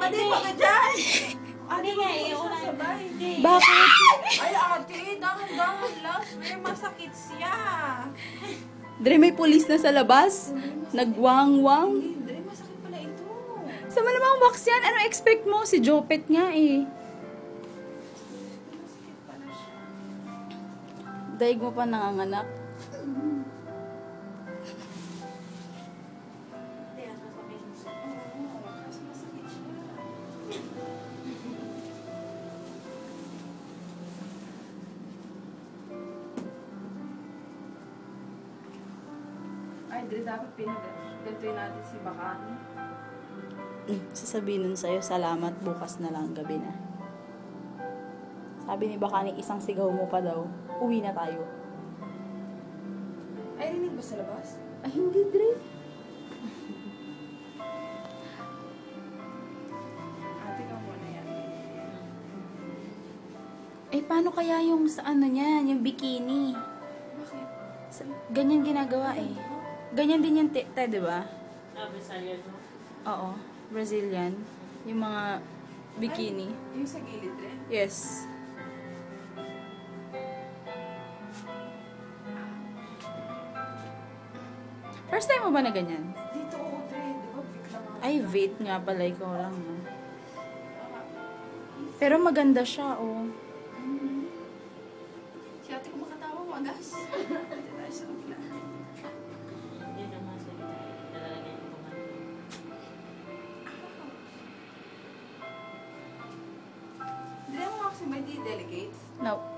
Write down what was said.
Ate, wag ka dyan! Hindi nga eh, una. Bakit? Ay, ate, dahan-dahan lang. May masakit siya. Dre, may pulis na sa labas. Nagwang-wang. Hindi, masakit pala ito. Sa malamang wax yan. Ano expect mo? Si Jopet nga eh. Masakit pala siya. Daig mo pa nanganganak. Kaya sasabihin mo siya. Oo, kasi masakit siya. Ay, Dre, dapat pinag-gantuin natin si Bakani. Sasabihin nun sa'yo, salamat, bukas na lang, gabi na. Sabi ni Bakani, isang sigaw mo pa daw. Uwi na tayo. Ay, rinig ba sa labas? Ay, hindi, Dre. Ate ka muna yan. Eh, paano kaya yung sa ano niyan, yung bikini? Bakit? Ganyan ginagawa eh. Ganyan din yung di ba? Brazilian mo. Oo, Brazilian. Yung mga bikini. Yung sa gilid rin? Yes. First time mo ba na ganyan? Dito ako, Dre. Di ba, fit lang ako. Ay, vape nga pala, ikaw lang. No? Pero maganda siya, oh. Si ate ko makatawa, wagas. Ate tayo sa kabila. Hindi naman sa nalalagay ko man. Dre, mo kasi ba hindi delicate? No.